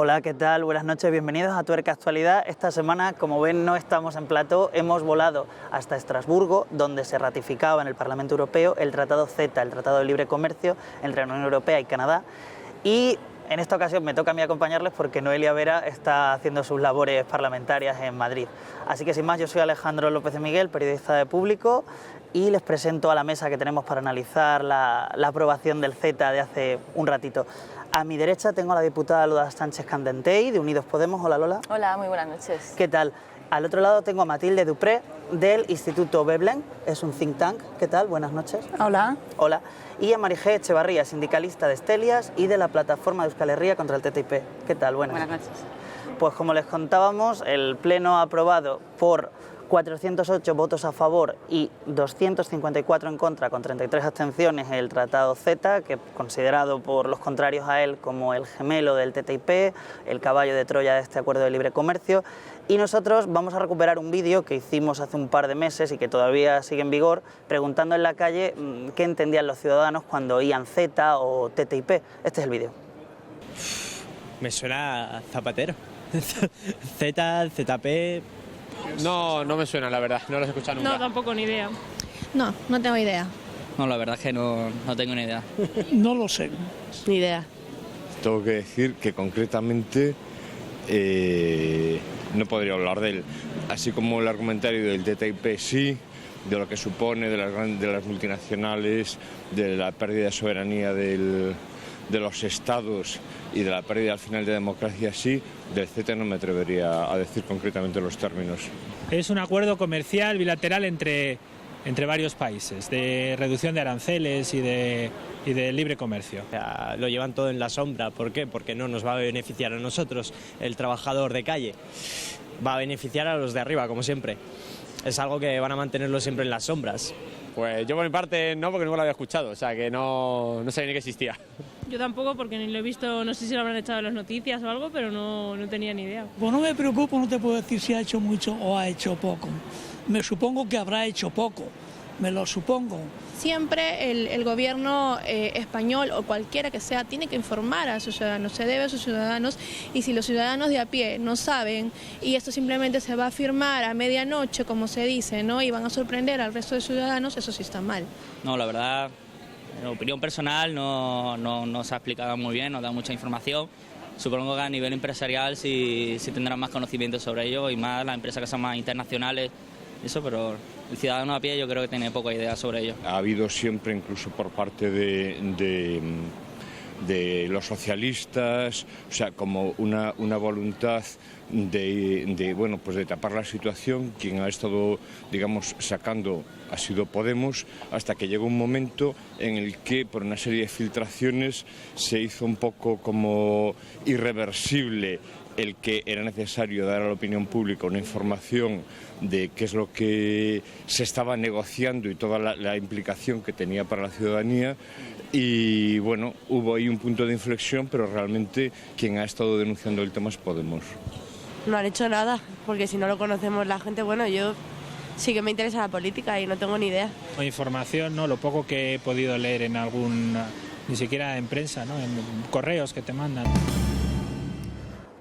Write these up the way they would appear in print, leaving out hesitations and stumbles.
Hola, ¿qué tal? Buenas noches, bienvenidos a Tuerca Actualidad. Esta semana, como ven, no estamos en plató, hemos volado hasta Estrasburgo, donde se ratificaba en el Parlamento Europeo el Tratado CETA, el Tratado de Libre Comercio entre la Unión Europea y Canadá. Y en esta ocasión me toca a mí acompañarles porque Noelia Vera está haciendo sus labores parlamentarias en Madrid. Así que sin más, yo soy Alejandro López de Miguel, periodista de Público, y les presento a la mesa que tenemos para analizar la aprobación del CETA de hace un ratito. A mi derecha tengo a la diputada Lola Sánchez Candentey, de Unidos Podemos. Hola, Lola. Hola, muy buenas noches. ¿Qué tal? Al otro lado tengo a Matilde Dupré, del Instituto Veblen, es un think tank. ¿Qué tal? Buenas noches. Hola. Hola. Y a Marijé Echevarría, sindicalista de Estelias y de la plataforma de Euskal Herria contra el TTIP. ¿Qué tal? Buenas noches. Pues como les contábamos, el Pleno ha aprobado por 408 votos a favor y 254 en contra, con 33 abstenciones, el Tratado CETA, que considerado por los contrarios a él como el gemelo del TTIP, el caballo de Troya de este acuerdo de libre comercio. Y nosotros vamos a recuperar un vídeo que hicimos hace un par de meses y que todavía sigue en vigor, preguntando en la calle qué entendían los ciudadanos cuando oían CETA o TTIP. Este es el vídeo. Me suena a Zapatero. Z, ZP... No me suena, la verdad, no los he escuchado nunca. No, tampoco, ni idea. No tengo idea. No, la verdad es que no tengo ni idea. No lo sé. Ni idea. Tengo que decir que concretamente no podría hablar de él. Así como el argumentario del TTIP sí, de lo que supone, de las multinacionales, de la pérdida de soberanía de los estados y de la pérdida al final de democracia sí, del CETA no me atrevería a decir concretamente los términos. Es un acuerdo comercial bilateral entre varios países, de reducción de aranceles y de libre comercio. O sea, lo llevan todo en la sombra. ¿Por qué? Porque no nos va a beneficiar a nosotros, el trabajador de calle. Va a beneficiar a los de arriba, como siempre. Es algo que van a mantenerlo siempre en las sombras. Pues yo por mi parte no, porque nunca lo había escuchado, o sea que no sabía ni que existía. Yo tampoco, porque ni lo he visto, no sé si lo habrán echado en las noticias o algo, pero no tenía ni idea. Pues no me preocupo, no te puedo decir si ha hecho mucho o ha hecho poco. Me supongo que habrá hecho poco, me lo supongo. Siempre el gobierno español o cualquiera que sea tiene que informar a sus ciudadanos, se debe a sus ciudadanos, y si los ciudadanos de a pie no saben y esto simplemente se va a firmar a medianoche, como se dice, ¿no? Y van a sorprender al resto de ciudadanos, eso sí está mal. No, la verdad, en opinión personal no se ha explicado muy bien, no da mucha información. Supongo que a nivel empresarial sí tendrán más conocimiento sobre ello y más las empresas que son más internacionales, eso, pero el ciudadano a pie yo creo que tiene poca idea sobre ello. Ha habido siempre, incluso por parte de los socialistas, o sea, como una voluntad de tapar la situación. Quien ha estado, digamos, sacando ha sido Podemos, hasta que llegó un momento en el que, por una serie de filtraciones, se hizo un poco como irreversible el que era necesario dar a la opinión pública una información de qué es lo que se estaba negociando y toda la implicación que tenía para la ciudadanía. Y bueno, hubo ahí un punto de inflexión, pero realmente quien ha estado denunciando el tema es Podemos. No han hecho nada, porque si no lo conocemos la gente, bueno, yo sí que me interesa la política y no tengo ni idea. Información, ¿no? Lo poco que he podido leer en ni siquiera en prensa, ¿no? En correos que te mandan.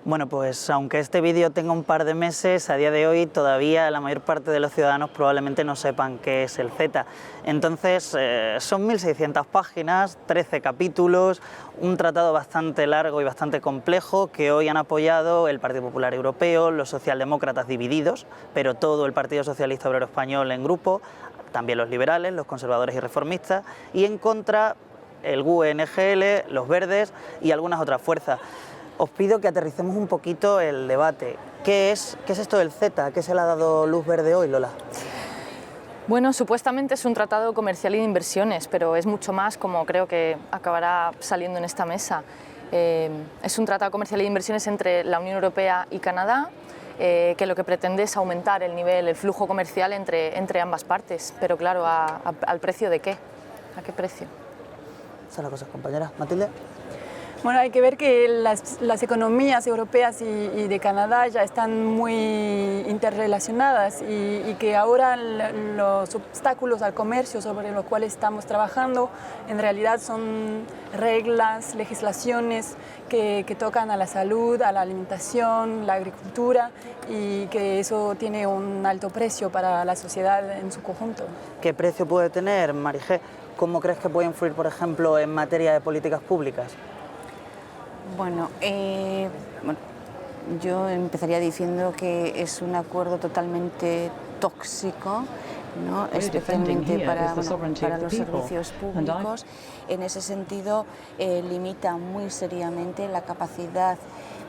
Bueno, pues aunque este vídeo tenga un par de meses, a día de hoy todavía la mayor parte de los ciudadanos probablemente no sepan qué es el CETA. Entonces, son 1.600 páginas, 13 capítulos, un tratado bastante largo y bastante complejo que hoy han apoyado el Partido Popular Europeo, los socialdemócratas divididos, pero todo el Partido Socialista Obrero Español en grupo, también los liberales, los conservadores y reformistas, y en contra el GUE-NGL, los verdes y algunas otras fuerzas. Os pido que aterricemos un poquito el debate. ¿Qué es esto del CETA? ¿Qué se le ha dado luz verde hoy, Lola? Bueno, supuestamente es un tratado comercial y de inversiones, pero es mucho más, como creo que acabará saliendo en esta mesa. Es un tratado comercial y de inversiones entre la Unión Europea y Canadá, que lo que pretende es aumentar el flujo comercial entre ambas partes. Pero claro, ¿al precio de qué? ¿A qué precio? Esa es la cosa, compañera. ¿Matilde? Bueno, hay que ver que las economías europeas y de Canadá ya están muy interrelacionadas y que ahora los obstáculos al comercio sobre los cuales estamos trabajando en realidad son reglas, legislaciones que tocan a la salud, a la alimentación, la agricultura y que eso tiene un alto precio para la sociedad en su conjunto. ¿Qué precio puede tener, Marigé? ¿Cómo crees que puede influir, por ejemplo, en materia de políticas públicas? Bueno, yo empezaría diciendo que es un acuerdo totalmente tóxico, ¿no? Especialmente para los servicios públicos. En ese sentido, limita muy seriamente la capacidad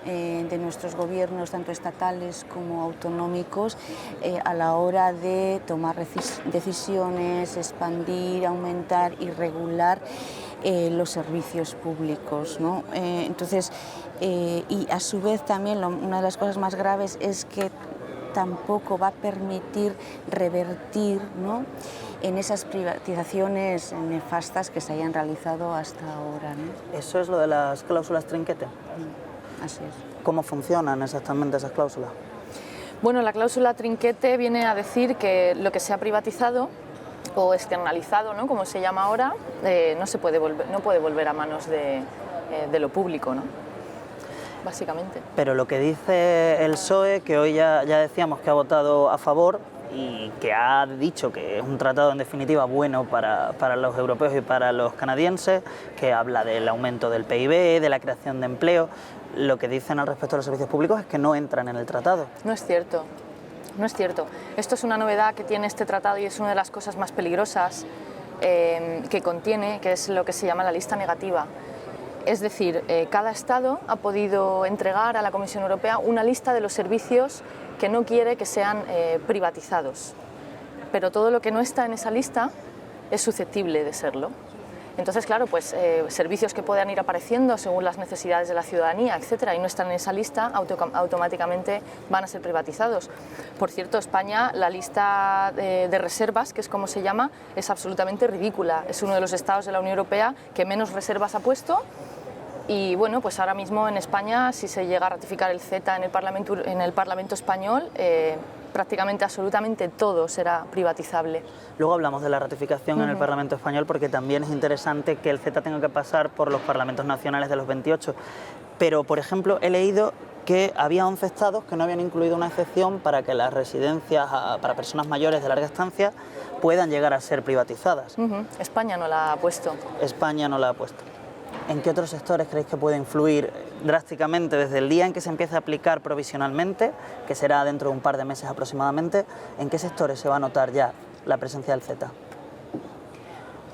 de nuestros gobiernos, tanto estatales como autonómicos, a la hora de tomar decisiones, expandir, aumentar y regular los servicios públicos, ¿no? Entonces, y a su vez también una de las cosas más graves es que tampoco va a permitir revertir, ¿no?, en esas privatizaciones nefastas que se hayan realizado hasta ahora, ¿no? Eso es lo de las cláusulas trinquete. Así es. ¿Cómo funcionan exactamente esas cláusulas? Bueno, la cláusula trinquete viene a decir que lo que se ha privatizado o externalizado, ¿no?, como se llama ahora, no puede volver a manos de lo público, ¿no?, básicamente. Pero lo que dice el PSOE, que hoy ya decíamos que ha votado a favor y que ha dicho que es un tratado en definitiva bueno para los europeos y para los canadienses, que habla del aumento del PIB, de la creación de empleo, lo que dicen al respecto de los servicios públicos es que no entran en el tratado. No es cierto. No es cierto. Esto es una novedad que tiene este tratado y es una de las cosas más peligrosas que contiene, que es lo que se llama la lista negativa. Es decir, cada Estado ha podido entregar a la Comisión Europea una lista de los servicios que no quiere que sean privatizados. Pero todo lo que no está en esa lista es susceptible de serlo. Entonces, claro, pues servicios que puedan ir apareciendo según las necesidades de la ciudadanía, etcétera, y no están en esa lista, automáticamente van a ser privatizados. Por cierto, España, la lista de reservas, que es como se llama, es absolutamente ridícula. Es uno de los estados de la Unión Europea que menos reservas ha puesto. Y bueno, pues ahora mismo en España, si se llega a ratificar el CETA en el Parlamento español, prácticamente absolutamente todo será privatizable. Luego hablamos de la ratificación en el Parlamento español porque también es interesante que el CETA tenga que pasar por los parlamentos nacionales de los 28. Pero, por ejemplo, he leído que había 11 estados que no habían incluido una excepción para que las residencias para personas mayores de larga estancia puedan llegar a ser privatizadas. España no la ha puesto. España no la ha puesto. ¿En qué otros sectores creéis que puede influir drásticamente desde el día en que se empiece a aplicar provisionalmente, que será dentro de un par de meses aproximadamente? ¿En qué sectores se va a notar ya la presencia del CETA?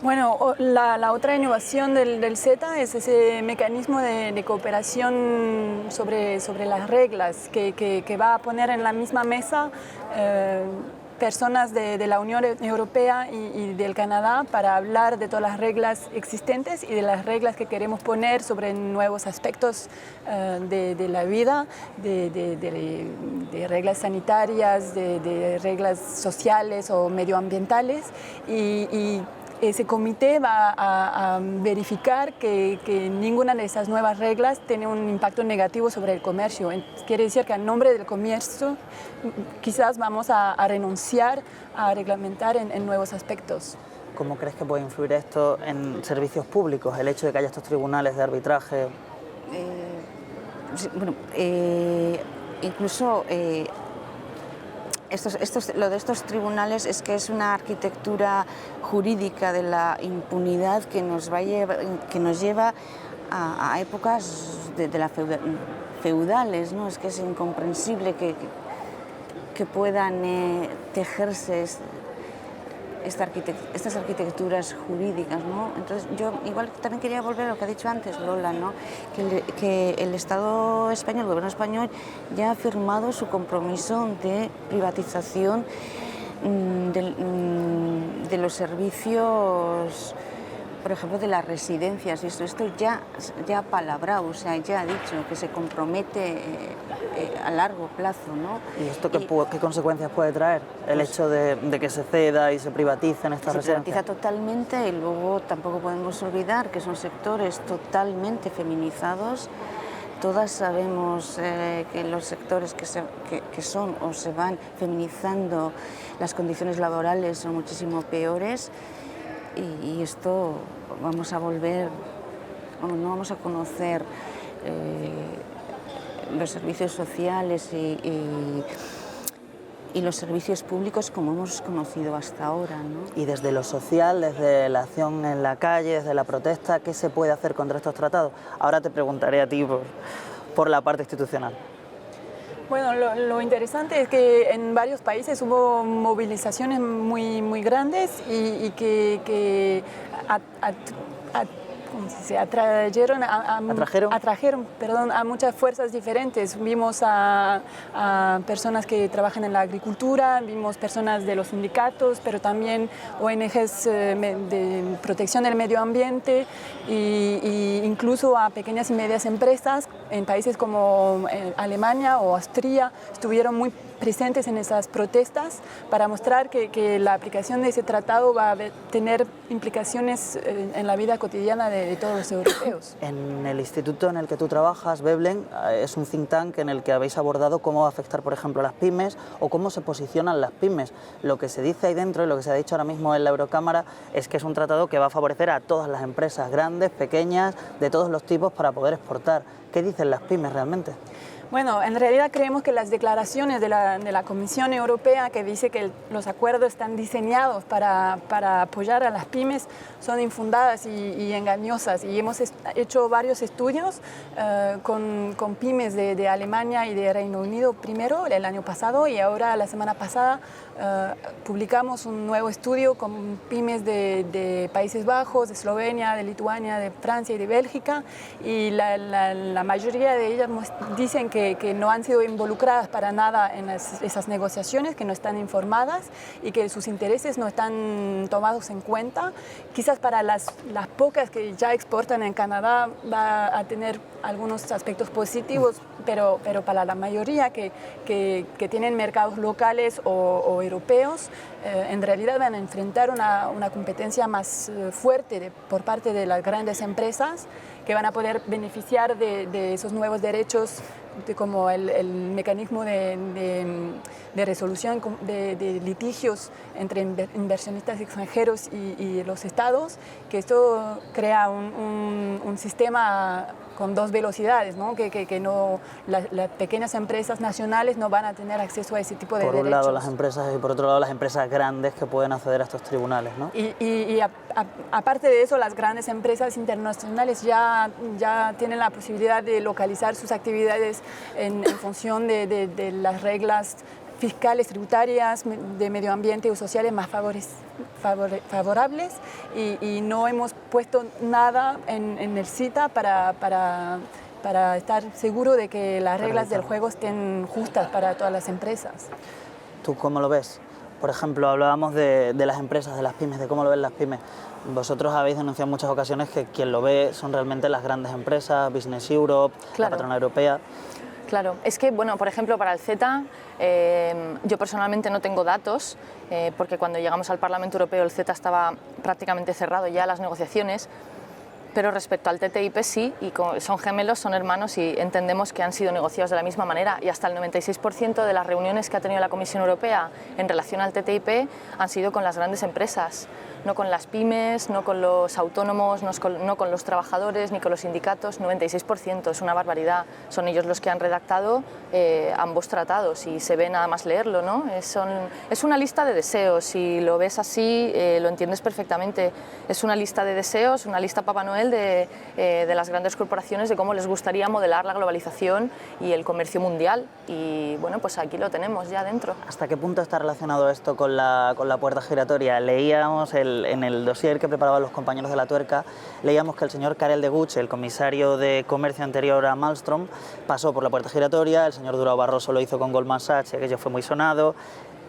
Bueno, la otra innovación del CETA es ese mecanismo de cooperación sobre las reglas que va a poner en la misma mesa personas de la Unión Europea y del Canadá para hablar de todas las reglas existentes y de las reglas que queremos poner sobre nuevos aspectos de la vida, de reglas sanitarias, de reglas sociales o medioambientales y ese comité va a verificar que ninguna de esas nuevas reglas tiene un impacto negativo sobre el comercio. Quiere decir que en nombre del comercio quizás vamos a renunciar a reglamentar en nuevos aspectos. ¿Cómo crees que puede influir esto en servicios públicos, el hecho de que haya estos tribunales de arbitraje? Incluso lo de estos tribunales es que es una arquitectura jurídica de la impunidad que nos lleva a épocas de la feudales, ¿no? Es que es incomprensible que puedan tejerse estas arquitecturas jurídicas, ¿no? Entonces yo igual también quería volver a lo que ha dicho antes Lola, ¿no? Que el Estado español, el gobierno español ya ha firmado su compromiso de privatización de los servicios por ejemplo, de las residencias. Esto ya ha palabrado, o sea, ya ha dicho que se compromete a largo plazo, ¿no? ¿Y esto qué consecuencias puede traer? El hecho de que se ceda y se privaticen estas residencias. Se privatiza totalmente y luego tampoco podemos olvidar que son sectores totalmente feminizados. Todas sabemos que los sectores que son o se van feminizando, las condiciones laborales son muchísimo peores y esto vamos a volver, no vamos a conocer los servicios sociales y los servicios públicos como hemos conocido hasta ahora, ¿no? Y desde lo social, desde la acción en la calle, desde la protesta, ¿qué se puede hacer contra estos tratados? Ahora te preguntaré a ti por la parte institucional. Bueno, lo interesante es que en varios países hubo movilizaciones muy grandes y que atrajeron a muchas fuerzas diferentes. Vimos a personas que trabajan en la agricultura, vimos personas de los sindicatos, pero también ONGs de protección del medio ambiente e incluso a pequeñas y medianas empresas en países como Alemania o Austria estuvieron muy presentes en esas protestas para mostrar que la aplicación de ese tratado va a tener implicaciones en la vida cotidiana de todos los europeos. En el instituto en el que tú trabajas, Veblen, es un think tank en el que habéis abordado cómo va a afectar, por ejemplo, a las pymes o cómo se posicionan las pymes. Lo que se dice ahí dentro y lo que se ha dicho ahora mismo en la Eurocámara es que es un tratado que va a favorecer a todas las empresas, grandes, pequeñas, de todos los tipos, para poder exportar. ¿Qué dicen las pymes realmente? Bueno, en realidad creemos que las declaraciones de la Comisión Europea, que dice que los acuerdos están diseñados para apoyar a las pymes, son infundadas y engañosas. Y hemos hecho varios estudios con pymes de Alemania y de Reino Unido primero, el año pasado, y ahora la semana pasada publicamos un nuevo estudio con pymes de Países Bajos, de Eslovenia, de Lituania, de Francia y de Bélgica, y la mayoría de ellas dicen que no han sido involucradas para nada en esas negociaciones, que no están informadas y que sus intereses no están tomados en cuenta. Quizás para las pocas que ya exportan en Canadá va a tener algunos aspectos positivos, pero para la mayoría que tienen mercados locales o europeos, en realidad van a enfrentar una competencia más fuerte por parte de las grandes empresas, que van a poder beneficiar de esos nuevos derechos, como el mecanismo de resolución de litigios entre inversionistas extranjeros y los estados, que esto crea un sistema con dos velocidades, ¿no? Que no, las pequeñas empresas nacionales no van a tener acceso a ese tipo de derechos. Por un lado las empresas y por otro lado las empresas grandes que pueden acceder a estos tribunales, ¿no? Y aparte de eso, las grandes empresas internacionales ya tienen la posibilidad de localizar sus actividades en función de las reglas fiscales, tributarias, de medio ambiente y sociales más favorables, y no hemos puesto nada en el CETA para estar seguro de que las reglas del juego estén justas para todas las empresas. ¿Tú cómo lo ves? Por ejemplo, hablábamos de las empresas, de las pymes, de cómo lo ven las pymes. Vosotros habéis denunciado en muchas ocasiones que quien lo ve son realmente las grandes empresas, Business Europe, la patronal europea. Claro, es que, bueno, por ejemplo, para el CETA, yo personalmente no tengo datos, porque cuando llegamos al Parlamento Europeo el CETA estaba prácticamente cerrado ya las negociaciones, pero respecto al TTIP sí, y son gemelos, son hermanos y entendemos que han sido negociados de la misma manera, y hasta el 96% de las reuniones que ha tenido la Comisión Europea en relación al TTIP han sido con las grandes empresas, no con las pymes, no con los autónomos, no con los trabajadores ni con los sindicatos. 96%, es una barbaridad. Son ellos los que han redactado ambos tratados y se ve nada más leerlo, ¿no? Es una lista de deseos, si lo ves así lo entiendes perfectamente. Es una lista de deseos, una lista Papá Noel de las grandes corporaciones de cómo les gustaría modelar la globalización y el comercio mundial, y bueno, pues aquí lo tenemos ya dentro. ¿Hasta qué punto está relacionado esto con la puerta giratoria? Leíamos en el dossier que preparaban los compañeros de La Tuerca, leíamos que el señor Karel de Gucht, el comisario de comercio anterior a Malmström, pasó por la puerta giratoria, el señor Durão Barroso lo hizo con Goldman Sachs, aquello fue muy sonado.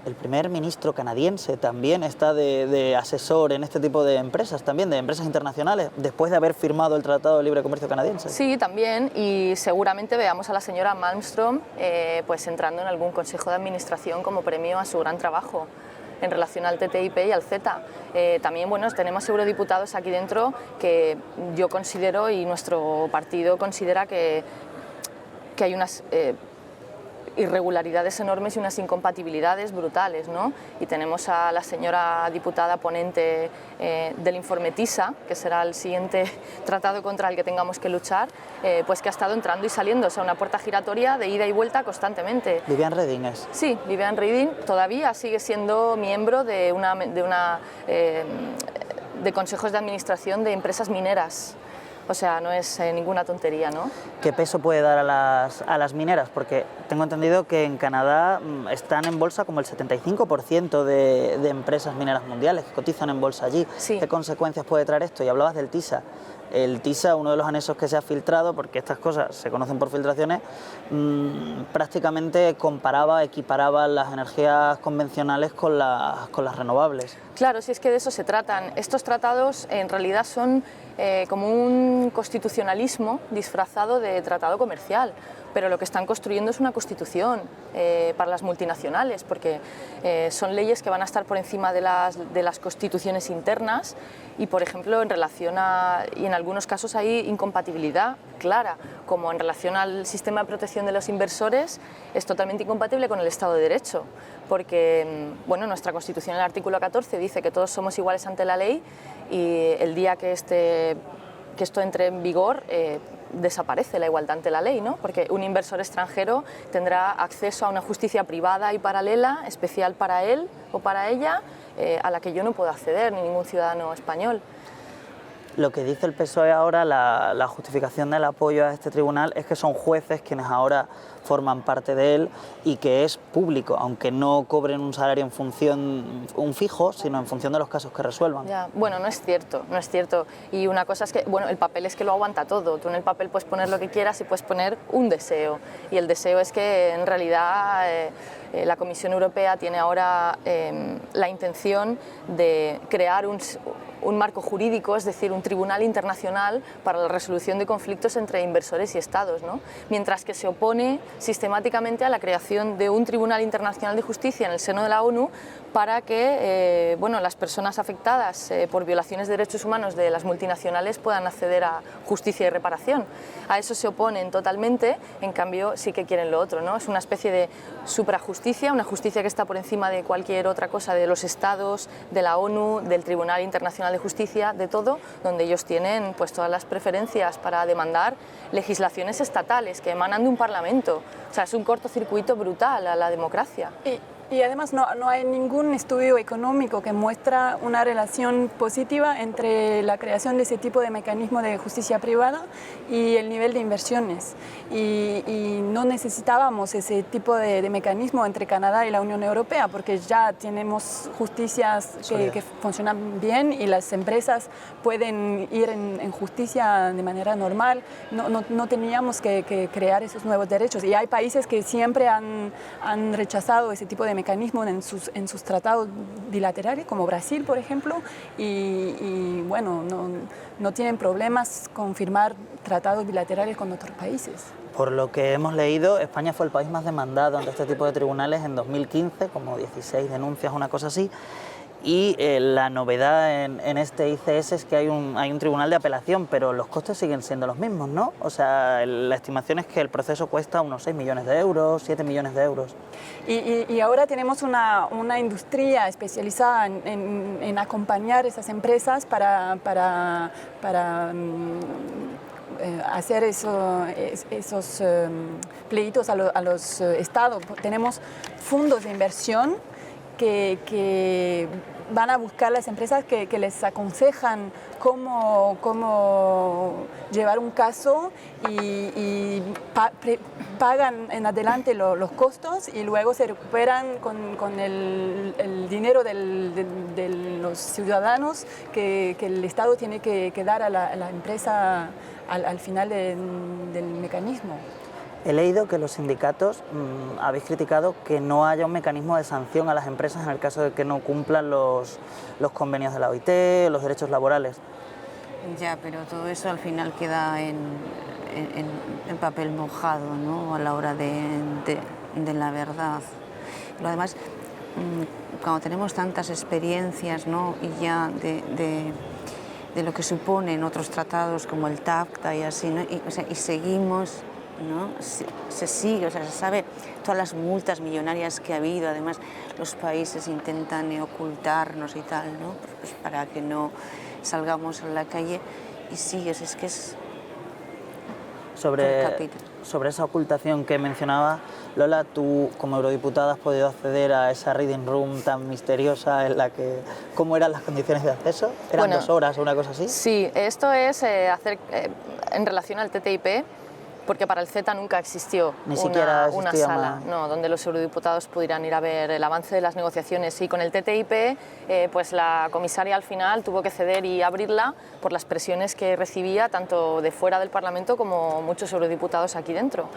el primer ministro canadiense también está de asesor en este tipo de empresas, también de empresas internacionales, después de haber firmado el Tratado de Libre Comercio canadiense. Sí, también, y seguramente veamos a la señora Malmström pues entrando en algún consejo de administración como premio a su gran trabajo en relación al TTIP y al CETA. También, bueno, tenemos eurodiputados aquí dentro que yo considero y nuestro partido considera que hay unas irregularidades enormes y unas incompatibilidades brutales, ¿no? Y tenemos a la señora diputada ponente del informe TISA, que será el siguiente tratado contra el que tengamos que luchar, pues que ha estado entrando y saliendo, o sea, una puerta giratoria de ida y vuelta constantemente. Viviane Reding es. Sí, Viviane Reding todavía sigue siendo miembro de consejos de administración de empresas mineras. O sea, no es ninguna tontería, ¿no? ¿Qué peso puede dar a las mineras? Porque tengo entendido que en Canadá están en bolsa como el 75% de empresas mineras mundiales que cotizan en bolsa allí. Sí. ¿Qué consecuencias puede traer esto? Y hablabas del TISA. El TISA, uno de los anexos que se ha filtrado, porque estas cosas se conocen por filtraciones, prácticamente equiparaba las energías convencionales con las renovables. Claro, si es que de eso se tratan. Estos tratados en realidad son como un constitucionalismo disfrazado de tratado comercial, pero lo que están construyendo es una constitución para las multinacionales, porque son leyes que van a estar por encima de las constituciones internas y, por ejemplo, en relación y en algunos casos hay incompatibilidad clara, como en relación al sistema de protección de los inversores, es totalmente incompatible con el Estado de Derecho, porque bueno, nuestra Constitución, en el artículo 14, dice que todos somos iguales ante la ley y el día que esto entre en vigor desaparece la igualdad ante la ley, ¿no? Porque un inversor extranjero tendrá acceso a una justicia privada y paralela, especial para él o para ella, a la que yo no puedo acceder, ni ningún ciudadano español. Lo que dice el PSOE ahora, la justificación del apoyo a este tribunal, es que son jueces quienes ahora forman parte de él y que es público, aunque no cobren un salario en función, un fijo, sino en función de los casos que resuelvan. Ya, bueno, no es cierto. Y una cosa es que, bueno, el papel es que lo aguanta todo. Tú en el papel puedes poner lo que quieras y puedes poner un deseo. Y el deseo es que en realidad la Comisión Europea tiene ahora la intención de crear un marco jurídico, es decir, un tribunal internacional para la resolución de conflictos entre inversores y estados, ¿no? Mientras que se opone sistemáticamente a la creación de un tribunal internacional de justicia en el seno de la ONU para que bueno, las personas afectadas por violaciones de derechos humanos de las multinacionales puedan acceder a justicia y reparación. A eso se oponen totalmente, en cambio sí que quieren lo otro, ¿no? Es una especie de suprajusticia, una justicia que está por encima de cualquier otra cosa, de los estados, de la ONU, del Tribunal Internacional de Justicia, de todo, donde ellos tienen pues todas las preferencias para demandar legislaciones estatales que emanan de un parlamento. O sea, es un cortocircuito brutal a la democracia. Y además no hay ningún estudio económico que muestra una relación positiva entre la creación de ese tipo de mecanismo de justicia privada y el nivel de inversiones. Y no necesitábamos ese tipo de mecanismo entre Canadá y la Unión Europea, porque ya tenemos justicias que funcionan bien y las empresas pueden ir en justicia de manera normal. No teníamos que crear esos nuevos derechos. Y hay países que siempre han rechazado ese tipo de mecanismo en sus tratados bilaterales, como Brasil, por ejemplo, y bueno, no tienen problemas con firmar tratados bilaterales con otros países. Por lo que hemos leído, España fue el país más demandado ante este tipo de tribunales en 2015, como 16 denuncias, una cosa así. Y la novedad en este ICS es que hay un tribunal de apelación, pero los costes siguen siendo los mismos, ¿no? O sea, la estimación es que el proceso cuesta unos 6 millones de euros, 7 millones de euros. Y ahora tenemos una industria especializada en acompañar esas empresas para hacer esos pleitos a los estados. Tenemos fondos de inversión que van a buscar las empresas que les aconsejan cómo llevar un caso y pagan en adelante los costos y luego se recuperan con el dinero de los ciudadanos que el Estado tiene que dar a la empresa al final del mecanismo. He leído que los sindicatos habéis criticado que no haya un mecanismo de sanción a las empresas en el caso de que no cumplan los convenios de la OIT, los derechos laborales. Ya, pero todo eso al final queda en papel mojado, ¿no? A la hora de la verdad. Lo demás, cuando tenemos tantas experiencias, ¿no? Y ya de lo que suponen otros tratados como el TAFTA y así, ¿no? Y seguimos, ¿no? Se sigue, o sea, se sabe todas las multas millonarias que ha habido. Además, los países intentan ocultarnos y tal, ¿no? Pues para que no salgamos a la calle y sigues, es que es... Sobre esa ocultación que mencionaba, Lola, tú como eurodiputada has podido acceder a esa reading room tan misteriosa en la que... ¿Cómo eran las condiciones de acceso? ¿Eran 2 horas o una cosa así? Sí, esto es en relación al TTIP, porque para el CETA nunca existió una sala donde los eurodiputados pudieran ir a ver el avance de las negociaciones, y con el TTIP pues la comisaria al final tuvo que ceder y abrirla por las presiones que recibía tanto de fuera del Parlamento como muchos eurodiputados aquí dentro.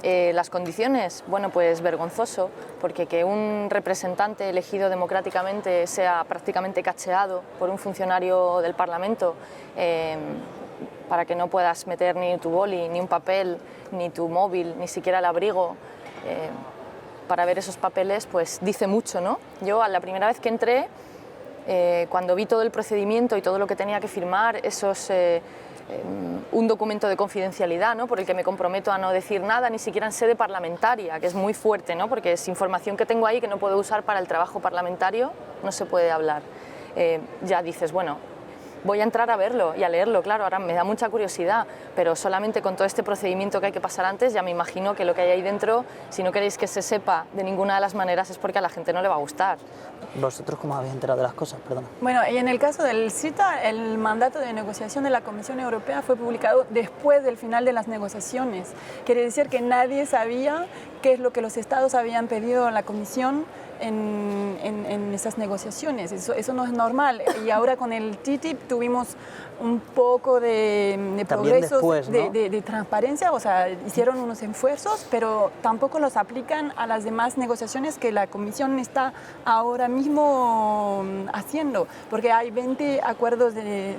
Las condiciones, bueno, pues vergonzoso, porque que un representante elegido democráticamente sea prácticamente cacheado por un funcionario del Parlamento para que no puedas meter ni tu boli, ni un papel, ni tu móvil, ni siquiera el abrigo, para ver esos papeles, pues dice mucho, ¿no? Yo, a la primera vez que entré, cuando vi todo el procedimiento y todo lo que tenía que firmar, un documento de confidencialidad, ¿no? Por el que me comprometo a no decir nada, ni siquiera en sede parlamentaria, que es muy fuerte, ¿no? Porque es información que tengo ahí que no puedo usar para el trabajo parlamentario, no se puede hablar. Ya dices, bueno, voy a entrar a verlo y a leerlo, claro, ahora me da mucha curiosidad, pero solamente con todo este procedimiento que hay que pasar antes, ya me imagino que lo que hay ahí dentro, si no queréis que se sepa de ninguna de las maneras, es porque a la gente no le va a gustar. ¿Vosotros cómo habéis enterado de las cosas? Perdona. Bueno, y en el caso del CETA, el mandato de negociación de la Comisión Europea fue publicado después del final de las negociaciones. Quiere decir que nadie sabía qué es lo que los estados habían pedido a la Comisión en esas negociaciones. Eso no es normal. Y ahora con el TTIP tuvimos un poco de progresos, después, ¿no? de transparencia, o sea, hicieron unos esfuerzos, pero tampoco los aplican a las demás negociaciones que la Comisión está ahora mismo haciendo, porque hay 20 acuerdos de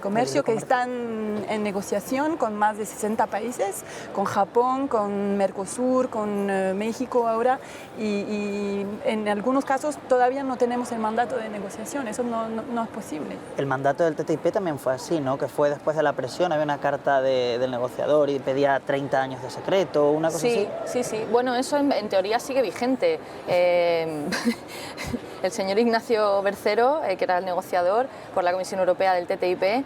comercio que están en negociación con más de 60 países, con Japón, con Mercosur, con México ahora, y en algunos casos todavía no tenemos el mandato de negociación. Eso no es posible. El mandato del TTIP también fue así, ¿no? Que fue después de la presión, había una carta del negociador y pedía 30 años de secreto, una cosa así. Sí. Bueno, eso en teoría sigue vigente. El señor Ignacio Bercero, que era el negociador por la Comisión Europea del TTIP,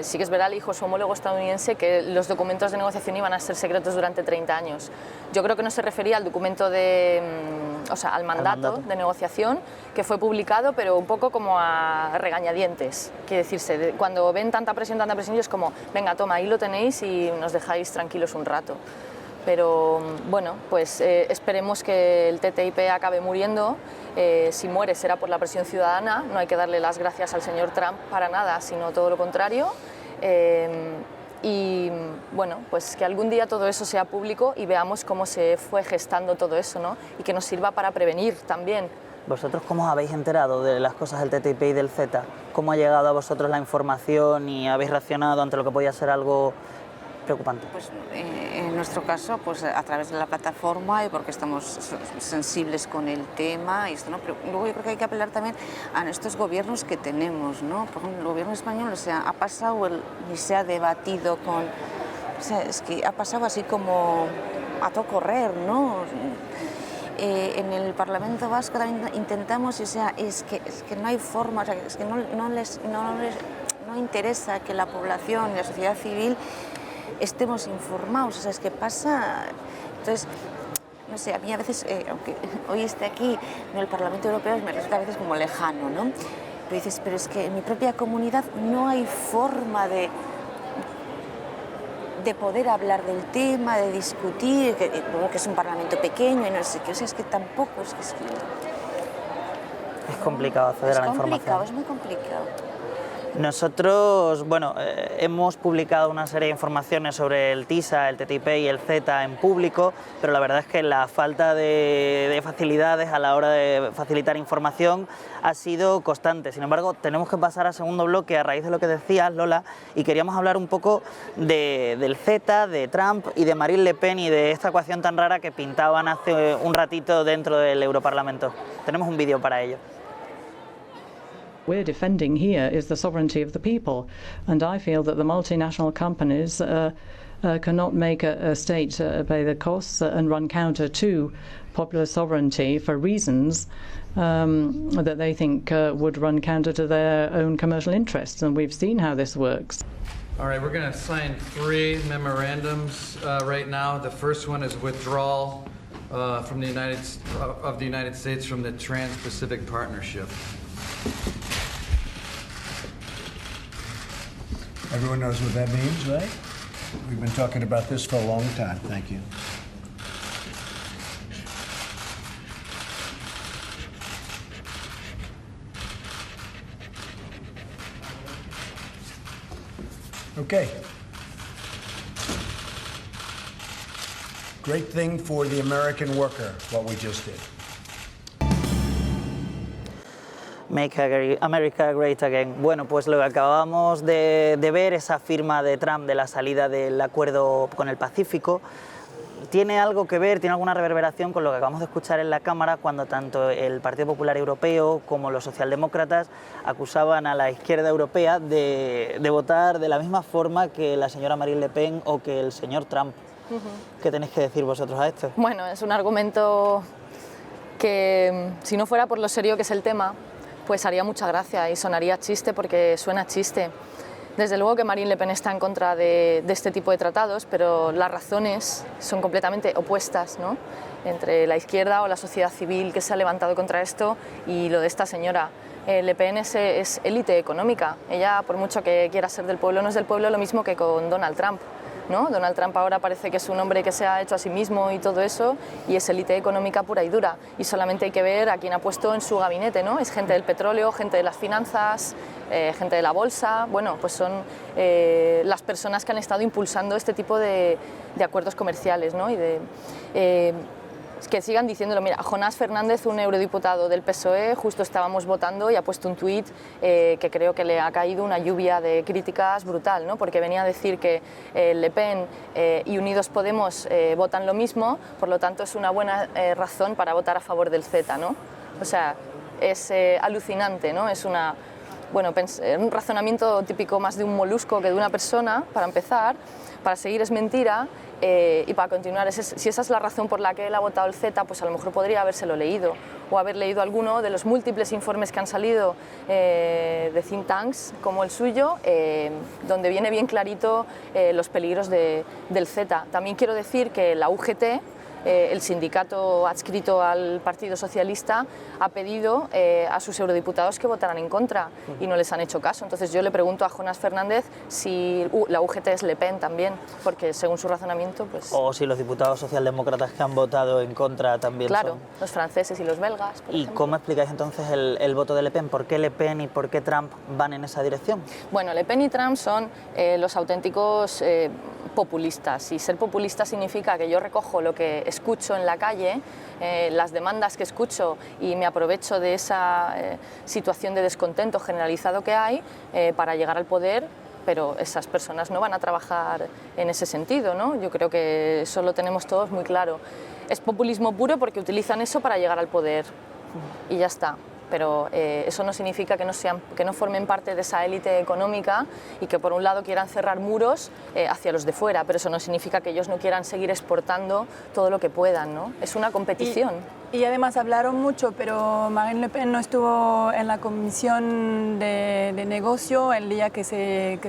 sí que es verdad, le dijo a su homólogo estadounidense que los documentos de negociación iban a ser secretos durante 30 años. Yo creo que no se refería al documento al mandato de negociación que fue publicado, pero un poco como a regañadientes. Quiere decirse, cuando ven tanta presión, es como, venga, toma, ahí lo tenéis y nos dejáis tranquilos un rato. Pero bueno, pues esperemos que el TTIP acabe muriendo. Si muere será por la presión ciudadana, no hay que darle las gracias al señor Trump para nada, sino todo lo contrario. Y bueno, pues que algún día todo eso sea público y veamos cómo se fue gestando todo eso, ¿no? Y que nos sirva para prevenir también. ¿Vosotros cómo os habéis enterado de las cosas del TTIP y del CETA? ¿Cómo ha llegado a vosotros la información y habéis reaccionado ante lo que podía ser algo preocupante? Pues en nuestro caso, pues a través de la plataforma y porque estamos sensibles con el tema y esto, ¿no? Pero luego yo creo que hay que apelar también a estos gobiernos que tenemos, ¿no? Por ejemplo, el gobierno español, o sea, ha pasado y se ha debatido con, o sea, es que ha pasado así como a todo correr, ¿no? En el Parlamento Vasco también intentamos, o sea, es que no hay forma, o sea, es que no interesa que la población y la sociedad civil estemos informados, o sea, es que pasa. Entonces, no sé, a mí a veces, aunque hoy esté aquí en el Parlamento Europeo, me resulta a veces como lejano, ¿no? Pero dices, pero es que en mi propia comunidad no hay forma de poder hablar del tema, de discutir, que es un parlamento pequeño y no sé qué, o sea, es que tampoco, es que... Es complicado acceder a la información. Es muy complicado. Nosotros, bueno, hemos publicado una serie de informaciones sobre el TISA, el TTIP y el CETA en público, pero la verdad es que la falta de facilidades a la hora de facilitar información ha sido constante. Sin embargo, tenemos que pasar al segundo bloque a raíz de lo que decías, Lola, y queríamos hablar un poco del CETA, de Trump y de Marine Le Pen y de esta ecuación tan rara que pintaban hace un ratito dentro del Europarlamento. Tenemos un vídeo para ello. We're defending here is the sovereignty of the people, and I feel that the multinational companies cannot make a state pay the costs and run counter to popular sovereignty for reasons that they think would run counter to their own commercial interests, and we've seen how this works. All right, we're going to sign 3 memorandums right now. The first one is withdrawal from the United States from the Trans-Pacific Partnership. Everyone knows what that means, right? We've been talking about this for a long time. Thank you. Okay. Great thing for the American worker, what we just did. Make America Great Again. Bueno, pues lo que acabamos de ver, esa firma de Trump de la salida del acuerdo con el Pacífico, tiene algo que ver, tiene alguna reverberación con lo que acabamos de escuchar en la Cámara cuando tanto el Partido Popular Europeo como los socialdemócratas acusaban a la izquierda europea de votar de la misma forma que la señora Marine Le Pen o que el señor Trump. ¿Qué tenéis que decir vosotros a esto? Bueno, es un argumento que, si no fuera por lo serio que es el tema, pues haría mucha gracia y sonaría chiste porque suena chiste. Desde luego que Marine Le Pen está en contra de este tipo de tratados, pero las razones son completamente opuestas, ¿no? Entre la izquierda o la sociedad civil que se ha levantado contra esto y lo de esta señora. Le Pen es élite económica. Ella, por mucho que quiera ser del pueblo, no es del pueblo, lo mismo que con Donald Trump, ¿no? Donald Trump ahora parece que es un hombre que se ha hecho a sí mismo y todo eso, y es élite económica pura y dura, y solamente hay que ver a quién ha puesto en su gabinete, ¿no? Es gente del petróleo, gente de las finanzas, gente de la bolsa. Bueno, pues son las personas que han estado impulsando este tipo de acuerdos comerciales, ¿no? Y que sigan diciéndolo. Mira, Jonás Fernández, un eurodiputado del PSOE, justo estábamos votando y ha puesto un tuit que creo que le ha caído una lluvia de críticas brutal, ¿no? Porque venía a decir que Le Pen y Unidos Podemos votan lo mismo, por lo tanto es una buena razón para votar a favor del CETA, ¿no? O sea, es alucinante, ¿no? Es un razonamiento típico más de un molusco que de una persona, para empezar. Para seguir es mentira. Y para continuar, si esa es la razón por la que él ha votado el CETA, pues a lo mejor podría habérselo leído o haber leído alguno de los múltiples informes que han salido de think tanks como el suyo, donde viene bien clarito los peligros del CETA. También quiero decir que la UGT, el sindicato adscrito al Partido Socialista, ha pedido a sus eurodiputados que votaran en contra y no les han hecho caso. Entonces yo le pregunto a Jonás Fernández si la UGT es Le Pen también, porque según su razonamiento, pues... O si los diputados socialdemócratas que han votado en contra también claro, son... los franceses y los belgas, por ¿Y ejemplo. cómo explicáis entonces el voto de Le Pen? ¿Por qué Le Pen y por qué Trump van en esa dirección? Bueno, Le Pen y Trump son los auténticos populistas, y ser populista significa que yo recojo lo que escucho en la calle, las demandas que escucho, y me aprovecho de esa situación de descontento generalizado que hay para llegar al poder, pero esas personas no van a trabajar en ese sentido, ¿no? Yo creo que eso lo tenemos todos muy claro. Es populismo puro porque utilizan eso para llegar al poder y ya está. Pero eso no significa que no formen parte de esa élite económica y que por un lado quieran cerrar muros hacia los de fuera, pero eso no significa que ellos no quieran seguir exportando todo lo que puedan, ¿no? Es una competición. Y además hablaron mucho, pero Marine Le Pen no estuvo en la comisión de negocio el día que se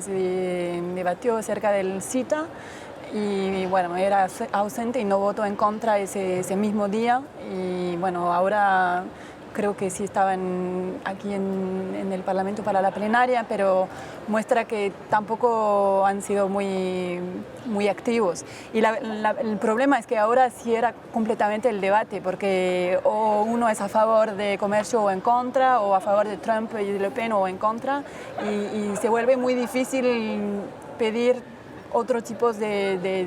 debatió acerca del CETA. Y bueno, era ausente y no votó en contra ese mismo día. Y bueno, ahora creo que sí estaban aquí en el Parlamento para la plenaria, pero muestra que tampoco han sido muy activos. Y el problema es que ahora cierra completamente el debate, porque o uno es a favor de comercio o en contra, o a favor de Trump y de Le Pen o en contra, y se vuelve muy difícil pedir otro tipo de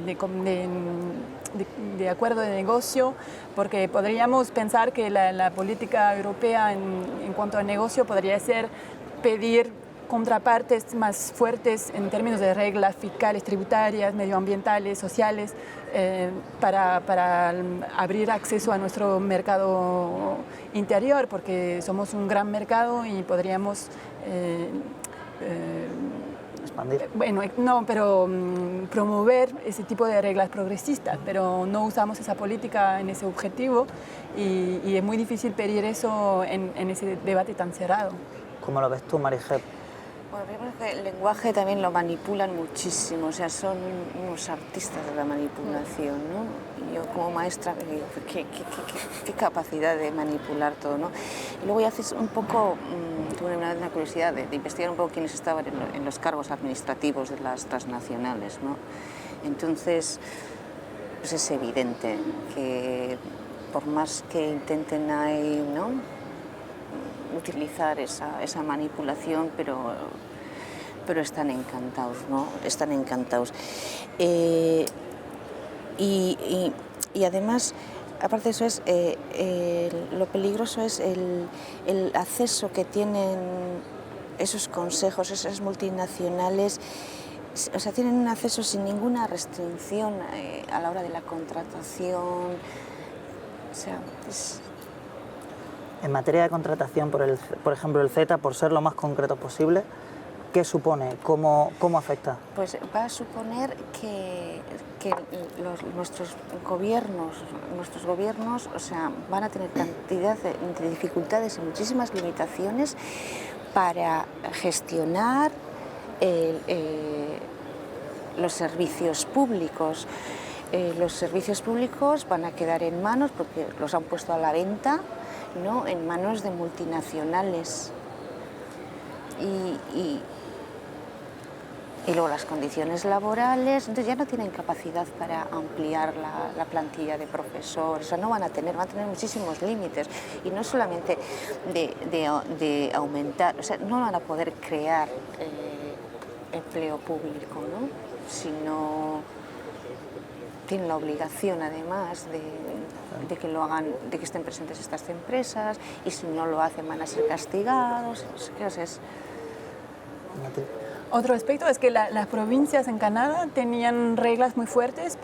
acuerdo de negocio, porque podríamos pensar que la política europea en cuanto a negocio podría ser pedir contrapartes más fuertes en términos de reglas fiscales, tributarias, medioambientales, sociales, para abrir acceso a nuestro mercado interior, porque somos un gran mercado y podríamos expandir. Bueno, no, pero promover ese tipo de reglas progresistas, pero no usamos esa política en ese objetivo y es muy difícil pedir eso en ese debate tan cerrado. ¿Cómo lo ves tú, Marigep? Bueno, primero que el lenguaje también lo manipulan muchísimo, o sea, son unos artistas de la manipulación, ¿no? Yo como maestra, qué capacidad de manipular todo, ¿no? Y luego ya haces un poco, tuve una curiosidad de investigar un poco quiénes estaban en los cargos administrativos de las transnacionales, ¿no? Entonces, pues es evidente que por más que intenten ahí, ¿no?, utilizar esa manipulación, pero están encantados, ¿no? Están encantados. Y además, aparte de eso, lo peligroso es el acceso que tienen esos consejos, esas multinacionales, o sea, tienen un acceso sin ninguna restricción a la hora de la contratación, o sea, En materia de contratación, por ejemplo, el CETA, por ser lo más concreto posible, ¿qué supone? ¿Cómo afecta? Pues va a suponer que nuestros gobiernos, o sea, van a tener cantidad de dificultades y muchísimas limitaciones para gestionar los servicios públicos. Los servicios públicos van a quedar en manos, porque los han puesto a la venta, ¿no?, en manos de multinacionales. Y luego las condiciones laborales, entonces ya no tienen capacidad para ampliar la plantilla de profesores, o sea, van a tener muchísimos límites, y no solamente de aumentar, o sea, no van a poder crear empleo público, ¿no?, sino tienen la obligación además de que lo hagan, de que estén presentes estas empresas, y si no lo hacen van a ser castigados. Otro aspecto es que las provincias en Canadá tenían reglas muy fuertes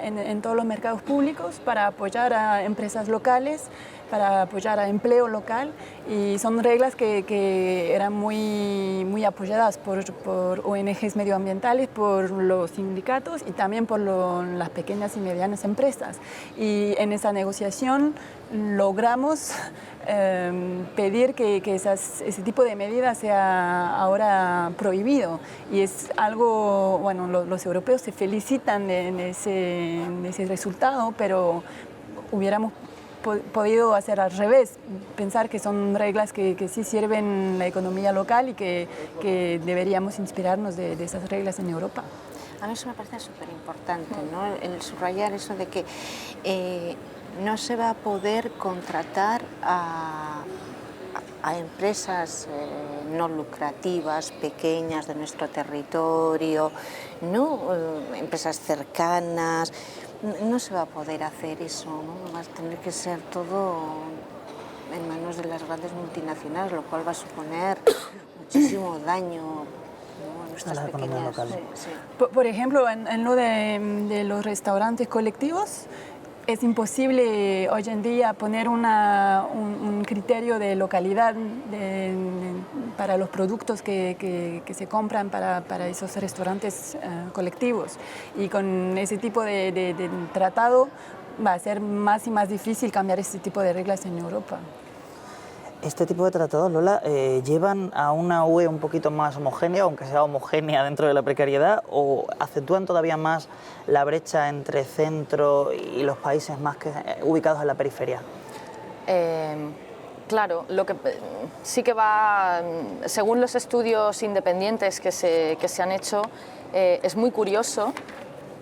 en todos los mercados públicos para apoyar a empresas locales, para apoyar a empleo local, y son reglas que eran muy apoyadas por ONGs medioambientales, por los sindicatos y también por las pequeñas y medianas empresas. Y en esa negociación logramos pedir que ese tipo de medidas sea ahora prohibido, y es algo, bueno, los europeos se felicitan en ese resultado, pero hubiéramos podido hacer al revés, pensar que son reglas que sí sirven la economía local y que deberíamos inspirarnos de esas reglas en Europa. A mí eso me parece súper importante, ¿no?, el subrayar eso de que no se va a poder contratar a empresas no lucrativas, pequeñas de nuestro territorio, ¿no?, empresas cercanas. No se va a poder hacer eso, ¿no? Va a tener que ser todo en manos de las grandes multinacionales, lo cual va a suponer muchísimo daño, ¿no?, a nuestras pequeñas. Sí. Por ejemplo, en lo de los restaurantes colectivos, es imposible hoy en día poner un criterio de localidad para los productos que se compran para esos restaurantes colectivos. Y con ese tipo de tratado va a ser más y más difícil cambiar ese tipo de reglas en Europa. Este tipo de tratados, Lola, ¿llevan a una UE un poquito más homogénea, aunque sea homogénea dentro de la precariedad, o acentúan todavía más la brecha entre centro y los países más ubicados en la periferia? Claro, lo que sí que va, según los estudios independientes que se han hecho, es muy curioso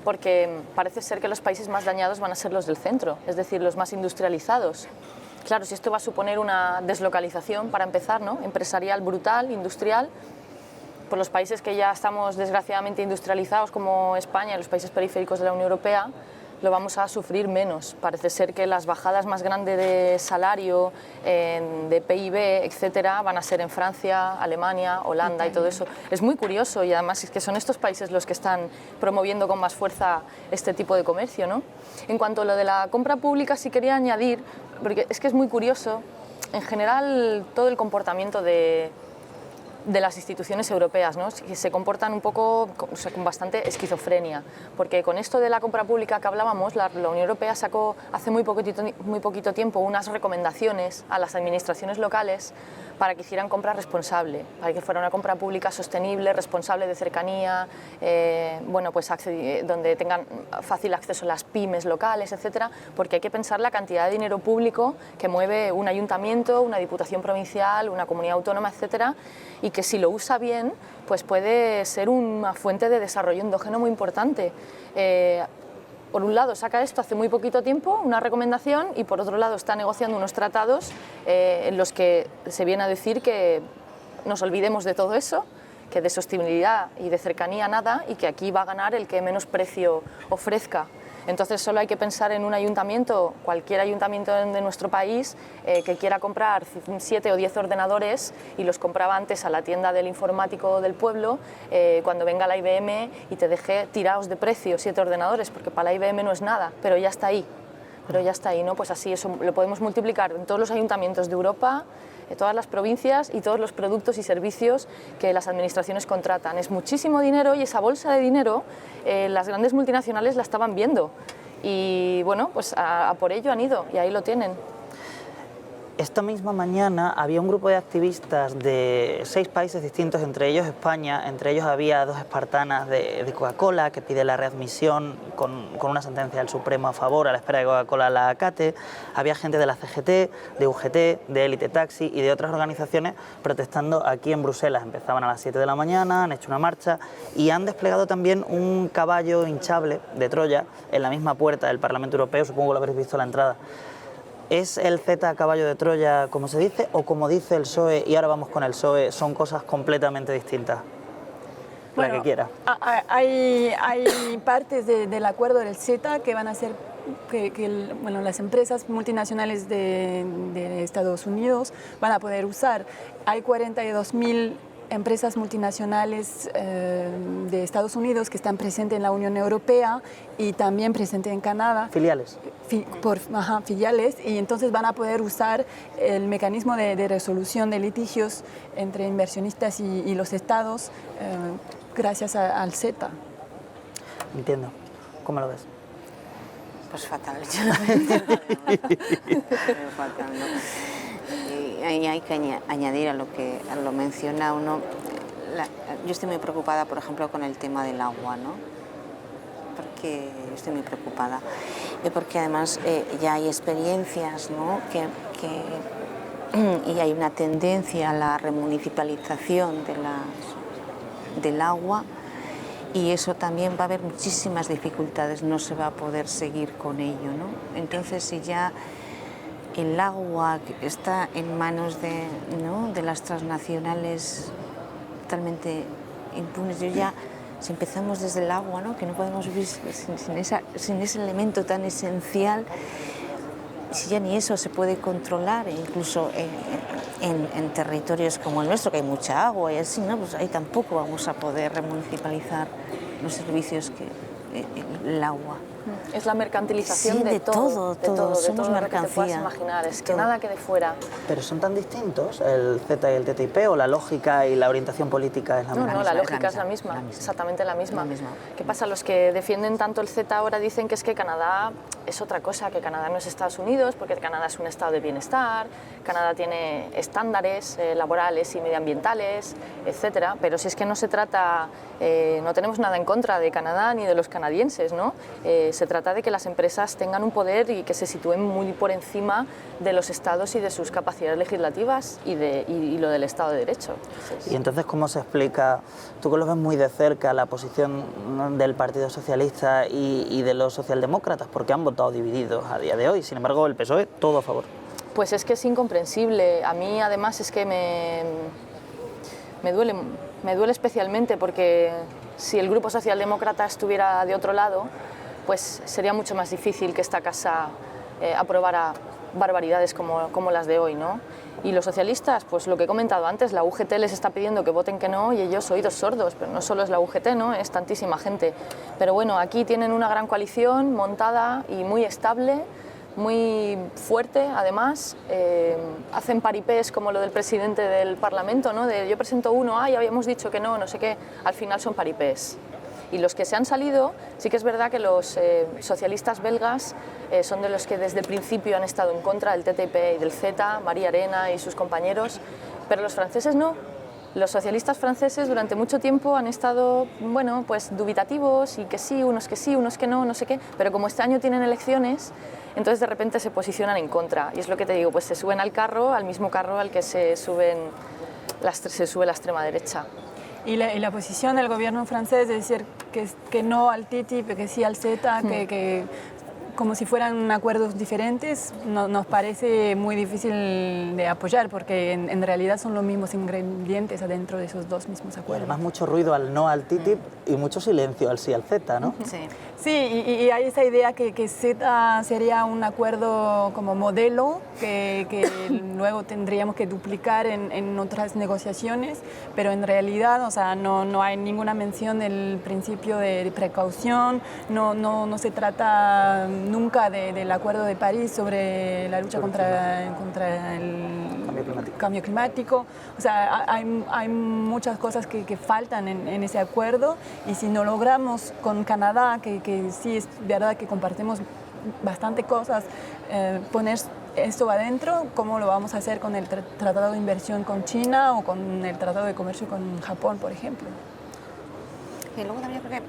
porque parece ser que los países más dañados van a ser los del centro, es decir, los más industrializados. Claro, si esto va a suponer una deslocalización, para empezar, ¿no?, empresarial brutal, industrial, pues los países que ya estamos desgraciadamente industrializados, como España y los países periféricos de la Unión Europea, lo vamos a sufrir menos. Parece ser que las bajadas más grandes de salario, de PIB, etcétera, van a ser en Francia, Alemania, Holanda y todo eso. Es muy curioso y además es que son estos países los que están promoviendo con más fuerza este tipo de comercio, ¿no? En cuanto a lo de la compra pública, sí quería añadir, porque es que es muy curioso, en general todo el comportamiento de las instituciones europeas, ¿no?, se comportan un poco, o sea, con bastante esquizofrenia, porque con esto de la compra pública que hablábamos, la Unión Europea sacó hace muy poquito tiempo unas recomendaciones a las administraciones locales para que hicieran compra responsable, para que fuera una compra pública sostenible, responsable, de cercanía, bueno, pues donde tengan fácil acceso las pymes locales, etcétera, porque hay que pensar la cantidad de dinero público que mueve un ayuntamiento, una diputación provincial, una comunidad autónoma, etcétera, y que si lo usa bien, pues puede ser una fuente de desarrollo endógeno muy importante. Por un lado saca esto hace muy poquito tiempo, una recomendación, y por otro lado está negociando unos tratados en los que se viene a decir que nos olvidemos de todo eso, que de sostenibilidad y de cercanía nada, y que aquí va a ganar el que menos precio ofrezca. Entonces solo hay que pensar en un ayuntamiento, cualquier ayuntamiento de nuestro país, que quiera comprar 7 o 10 ordenadores y los compraba antes a la tienda del informático del pueblo, cuando venga la IBM y te deje tirados de precio 7 ordenadores, porque para la IBM no es nada, pero ya está ahí. ¿No? Pues así eso lo podemos multiplicar en todos los ayuntamientos de Europa, todas las provincias y todos los productos y servicios que las administraciones contratan. Es muchísimo dinero, y esa bolsa de dinero las grandes multinacionales la estaban viendo y bueno, pues a por ello han ido y ahí lo tienen. Esta misma mañana había un grupo de activistas de 6 países distintos, entre ellos España. Entre ellos había 2 espartanas de Coca-Cola que pide la readmisión con una sentencia del Supremo a favor, a la espera de que Coca-Cola la acate. Había gente de la CGT, de UGT, de Elite Taxi y de otras organizaciones protestando aquí en Bruselas. Empezaban a las 7 de la mañana, han hecho una marcha y han desplegado también un caballo hinchable de Troya en la misma puerta del Parlamento Europeo. Supongo que lo habréis visto a la entrada. ¿Es el CETA caballo de Troya, como se dice, o como dice el PSOE, y ahora vamos con el PSOE, son cosas completamente distintas? Bueno, la que quiera. Hay partes del acuerdo del CETA que van a hacer que las empresas multinacionales de Estados Unidos van a poder usar. Hay 42.000 empresas multinacionales de Estados Unidos que están presentes en la Unión Europea y también presentes en Canadá. Filiales. Filiales, y entonces van a poder usar el mecanismo de resolución de litigios entre inversionistas y los estados gracias al CETA. Entiendo. ¿Cómo lo ves? Pues fatal, yo lo veo fatal, ¿no? Y hay que añadir a lo menciona uno, yo estoy muy preocupada, por ejemplo, con el tema del agua, ¿no? Porque estoy muy preocupada. Porque además ya hay experiencias, ¿no? Y hay una tendencia a la remunicipalización del agua, y eso también va a haber muchísimas dificultades, no se va a poder seguir con ello, ¿no? Entonces, si ya el agua está en manos de las transnacionales totalmente impunes, si empezamos desde el agua, ¿no?, que no podemos vivir sin ese elemento tan esencial, si ya ni eso se puede controlar, incluso en territorios como el nuestro, que hay mucha agua y así, ¿no?, pues ahí tampoco vamos a poder remunicipalizar los servicios el agua. Es la mercantilización sí, de todo, somos lo mercancía. Que te puedas imaginar, es que nada quede fuera. ¿Pero son tan distintos el CETA y el TTIP, o la lógica y la orientación política es la misma? No, la lógica es la misma, exactamente la misma. ¿Qué pasa? Los que defienden tanto el CETA ahora dicen que es que Canadá es otra cosa, que Canadá no es Estados Unidos, porque Canadá es un estado de bienestar, Canadá tiene estándares laborales y medioambientales, etcétera, pero si es que no se trata, no tenemos nada en contra de Canadá ni de los canadienses, canadienses, ¿no? Se trata de que las empresas tengan un poder y que se sitúen muy por encima de los estados y de sus capacidades legislativas y lo del Estado de Derecho. Y entonces, ¿cómo se explica, tú que lo ves muy de cerca, la posición del Partido Socialista y de los socialdemócratas? Porque han votado divididos a día de hoy, sin embargo el PSOE todo a favor. Pues es que es incomprensible. A mí además es que me duele especialmente, porque si el Grupo Socialdemócrata estuviera de otro lado, pues sería mucho más difícil que esta casa aprobara barbaridades como las de hoy, ¿no? Y los socialistas, pues lo que he comentado antes, la UGT les está pidiendo que voten que no y ellos oídos sordos, pero no solo es la UGT, ¿no? Es tantísima gente. Pero bueno, aquí tienen una gran coalición montada y muy estable, muy fuerte, además. Hacen paripés como lo del presidente del Parlamento, ¿no? De yo presento uno, ya habíamos dicho que no, no sé qué. Al final son paripés. Y los que se han salido, sí que es verdad que los socialistas belgas son de los que desde el principio han estado en contra del TTIP y del CETA, María Arena y sus compañeros, pero los franceses no. Los socialistas franceses durante mucho tiempo han estado, bueno, pues dubitativos y que sí, unos que no, no sé qué, pero como este año tienen elecciones, entonces de repente se posicionan en contra. Y es lo que te digo, pues se suben al carro, al mismo carro al que se sube la extrema derecha. Y la posición del gobierno francés de decir que no al TTIP, que sí al CETA, que como si fueran acuerdos diferentes, nos parece muy difícil de apoyar, porque en realidad son los mismos ingredientes adentro de esos dos mismos acuerdos. Además, mucho ruido al no al TTIP y mucho silencio al sí al CETA, ¿no? Sí, y hay esa idea que CETA sería un acuerdo como modelo que luego tendríamos que duplicar en otras negociaciones, pero en realidad, o sea, no hay ninguna mención del principio de precaución, no se trata nunca del Acuerdo de París sobre la lucha contra el cambio climático. O sea, hay muchas cosas que faltan en ese acuerdo, y si no logramos con Canadá, que sí es verdad que compartimos bastante cosas, poner esto adentro, ¿cómo lo vamos a hacer con el tratado de inversión con China o con el tratado de comercio con Japón, por ejemplo? Y luego también creo que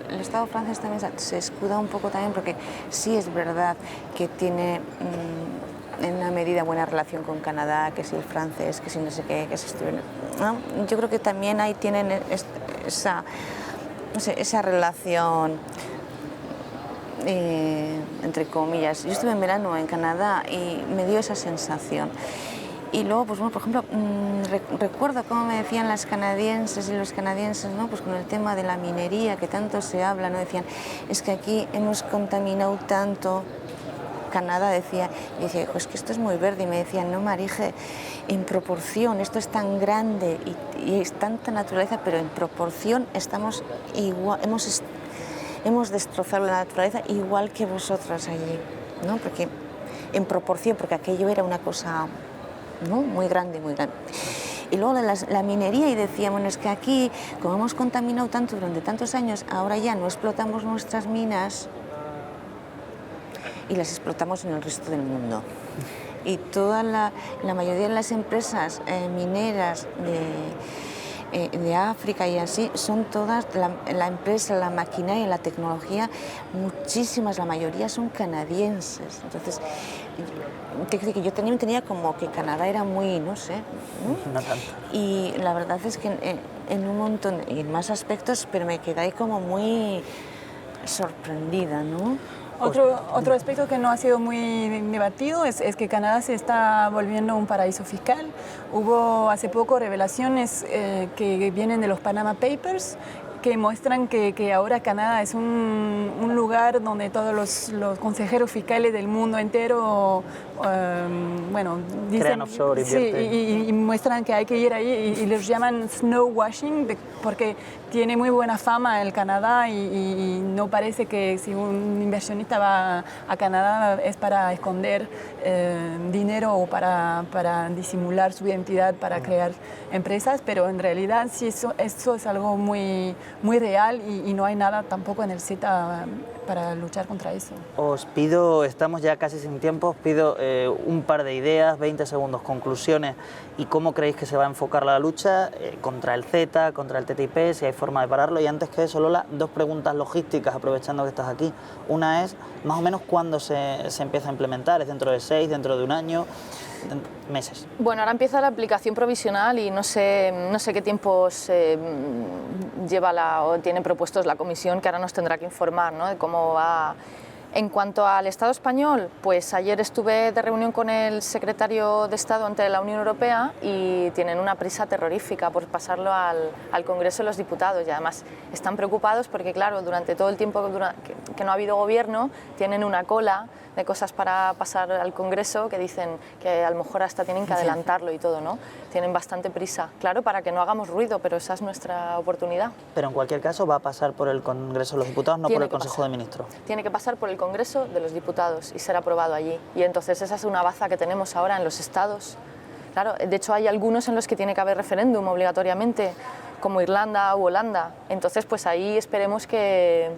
el Estado francés también se escuda un poco también, porque sí es verdad que tiene en una medida buena relación con Canadá, que si el francés, que si no sé qué, que si estuvieron, ¿no? Yo creo que también ahí tienen esa, no sé, esa relación, entre comillas. Yo estuve en verano en Canadá y me dio esa sensación. Y luego, pues bueno, por ejemplo, recuerdo cómo me decían las canadienses y los canadienses, ¿no? Pues con el tema de la minería, que tanto se habla, ¿no? Decían, es que aquí hemos contaminado tanto. Canadá decía, y decía, pues que esto es muy verde, y me decían, no, Marije, en proporción, esto es tan grande y es tanta naturaleza, pero en proporción estamos igual, hemos destrozado la naturaleza igual que vosotras allí, ¿no? Porque en proporción, porque aquello era una cosa, ¿no? Muy grande, muy grande. Y luego la minería, y decían, bueno, es que aquí, como hemos contaminado tanto durante tantos años, ahora ya no explotamos nuestras minas y las explotamos en el resto del mundo. Y toda la mayoría de las empresas mineras de África y así, son todas, la empresa, la maquinaria, la tecnología, muchísimas, la mayoría son canadienses. Entonces, yo tenía como que Canadá era muy, no sé, ¿no? No tanto. Y la verdad es que en un montón, y en más aspectos, pero me quedé ahí como muy sorprendida, ¿no? Otro aspecto que no ha sido muy debatido es que Canadá se está volviendo un paraíso fiscal. Hubo hace poco revelaciones que vienen de los Panama Papers, que muestran que ahora Canadá es un lugar donde todos los consejeros fiscales del mundo entero, bueno, dicen, crean offshore, sí, y muestran que hay que ir ahí, y los llaman snow washing, porque tiene muy buena fama el Canadá, y no parece que si un inversionista va a Canadá es para esconder dinero o para disimular su identidad para crear empresas, pero en realidad sí eso es algo muy muy real y no hay nada tampoco en el CETA para luchar contra eso. Os pido, estamos ya casi sin tiempo, os pido un par de ideas, 20 segundos, conclusiones y cómo creéis que se va a enfocar la lucha contra el CETA, contra el TTIP, si hay forma de pararlo. Y antes que eso, Lola, dos preguntas logísticas, aprovechando que estás aquí. Una es, más o menos, ¿cuándo se empieza a implementar? ¿Es dentro de 6, dentro de un año? Meses. Bueno, ahora empieza la aplicación provisional y no sé qué tiempos lleva o tiene propuestos la Comisión, que ahora nos tendrá que informar, ¿no?, de cómo va. En cuanto al Estado español, pues ayer estuve de reunión con el secretario de Estado ante la Unión Europea y tienen una prisa terrorífica por pasarlo al Congreso de los Diputados y además están preocupados porque, claro, durante todo el tiempo que no ha habido gobierno tienen una cola de cosas para pasar al Congreso que dicen que a lo mejor hasta tienen que adelantarlo y todo, ¿no? Tienen bastante prisa, claro, para que no hagamos ruido, pero esa es nuestra oportunidad. Pero en cualquier caso va a pasar por el Congreso de los Diputados, no por el Consejo de Ministros. Tiene que pasar por el Congreso de los Diputados y ser aprobado allí. Y entonces esa es una baza que tenemos ahora en los estados. Claro, de hecho hay algunos en los que tiene que haber referéndum obligatoriamente, como Irlanda u Holanda. Entonces, pues ahí esperemos que...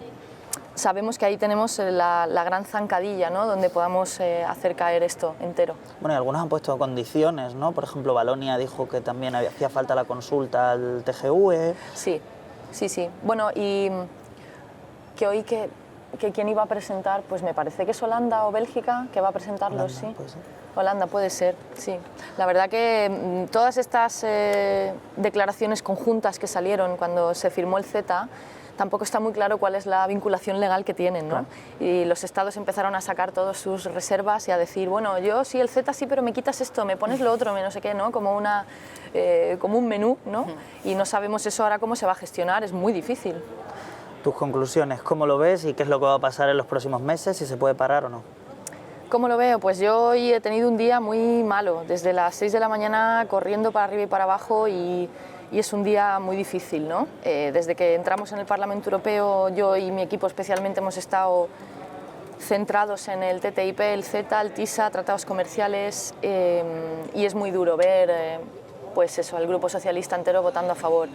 Sabemos que ahí tenemos la gran zancadilla, ¿no?, donde podamos hacer caer esto entero. Bueno, y algunos han puesto condiciones, ¿no? Por ejemplo, Valonia dijo que también hacía falta la consulta al TGV. Sí. Bueno, y que oí que quién iba a presentar, pues me parece que es Holanda o Bélgica, que va a presentarlo, Holanda, sí. puede ser. Holanda puede ser, sí. La verdad que todas estas declaraciones conjuntas que salieron cuando se firmó el CETA, tampoco está muy claro cuál es la vinculación legal que tienen, ¿no? Claro. Y los estados empezaron a sacar todas sus reservas y a decir, bueno, yo sí, el CETA sí, pero me quitas esto, me pones lo otro, no sé qué, ¿no? Como un menú, ¿no? Y no sabemos eso ahora cómo se va a gestionar, es muy difícil. Tus conclusiones, ¿cómo lo ves y qué es lo que va a pasar en los próximos meses, si se puede parar o no? ¿Cómo lo veo? Pues yo hoy he tenido un día muy malo, desde las 6 de la mañana corriendo para arriba y para abajo y es un día muy difícil, ¿no? Desde que entramos en el Parlamento Europeo, yo y mi equipo especialmente hemos estado centrados en el TTIP, el CETA, el TISA, tratados comerciales, y es muy duro ver pues eso, al Grupo Socialista entero votando a favor.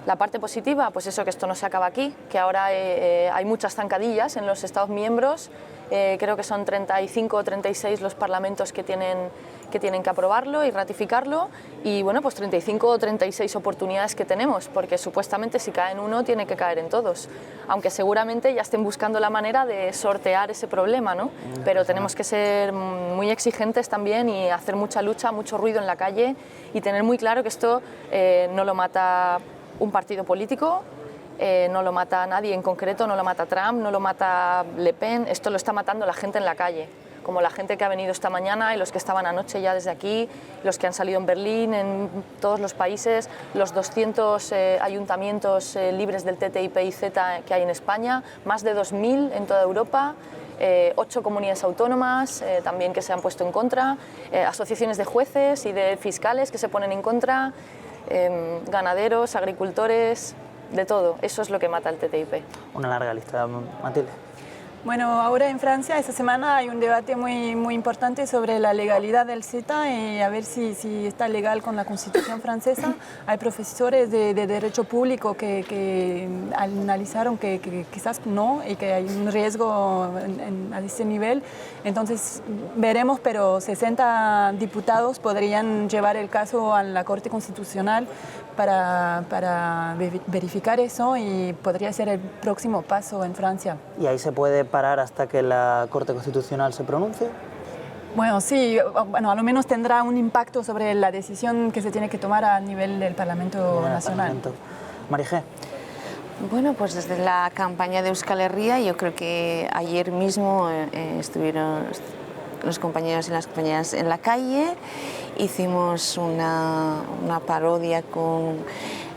La parte positiva, pues eso, que esto no se acaba aquí, que ahora hay muchas zancadillas en los Estados miembros, creo que son 35 o 36 los parlamentos que tienen que aprobarlo y ratificarlo, y bueno, pues 35 o 36 oportunidades que tenemos, porque supuestamente si cae en uno tiene que caer en todos, aunque seguramente ya estén buscando la manera de sortear ese problema, ¿no? Pero tenemos que ser muy exigentes también y hacer mucha lucha, mucho ruido en la calle y tener muy claro que esto no lo mata un partido político, no lo mata nadie en concreto, no lo mata Trump, no lo mata Le Pen, esto lo está matando la gente en la calle, como la gente que ha venido esta mañana y los que estaban anoche ya desde aquí, los que han salido en Berlín, en todos los países, los 200 ayuntamientos libres del TTIP y CETA que hay en España, más de 2.000 en toda Europa, 8 comunidades autónomas también que se han puesto en contra, asociaciones de jueces y de fiscales que se ponen en contra, ganaderos, agricultores, de todo. Eso es lo que mata el TTIP. Una larga lista, Matilde. Bueno, ahora en Francia esta semana hay un debate muy importante sobre la legalidad del CETA y a ver si está legal con la Constitución francesa. Hay profesores de Derecho Público que analizaron que quizás no y que hay un riesgo a ese nivel. Entonces veremos, pero 60 diputados podrían llevar el caso a la Corte Constitucional para verificar eso y podría ser el próximo paso en Francia. ¿Y ahí se puede parar hasta que la Corte Constitucional se pronuncie? Bueno, sí, bueno, a lo menos tendrá un impacto sobre la decisión que se tiene que tomar a nivel del Parlamento Nacional. Marijé. Bueno, pues desde la campaña de Euskal Herria, yo creo que ayer mismo estuvieron los compañeros y las compañeras en la calle, hicimos una parodia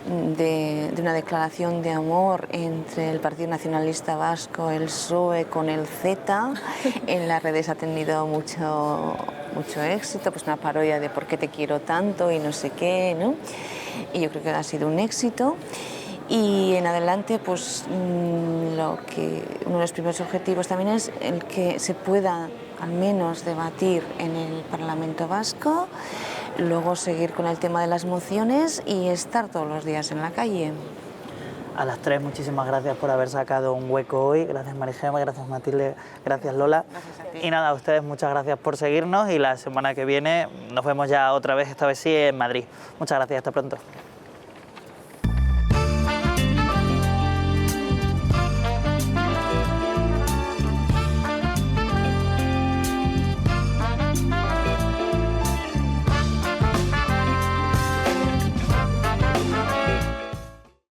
de una declaración de amor entre el Partido Nacionalista Vasco, el PSOE, con el CETA. En las redes ha tenido mucho éxito, pues una parodia de por qué te quiero tanto y no sé qué, ¿no? Y yo creo que ha sido un éxito. Y en adelante, pues uno de los primeros objetivos también es el que se pueda al menos debatir en el Parlamento Vasco, luego seguir con el tema de las mociones y estar todos los días en la calle. A las tres, muchísimas gracias por haber sacado un hueco hoy. Gracias Mari Gemma, gracias Matilde, gracias Lola. Gracias a ti. Y nada, a ustedes muchas gracias por seguirnos y la semana que viene nos vemos ya otra vez, esta vez sí en Madrid. Muchas gracias, hasta pronto.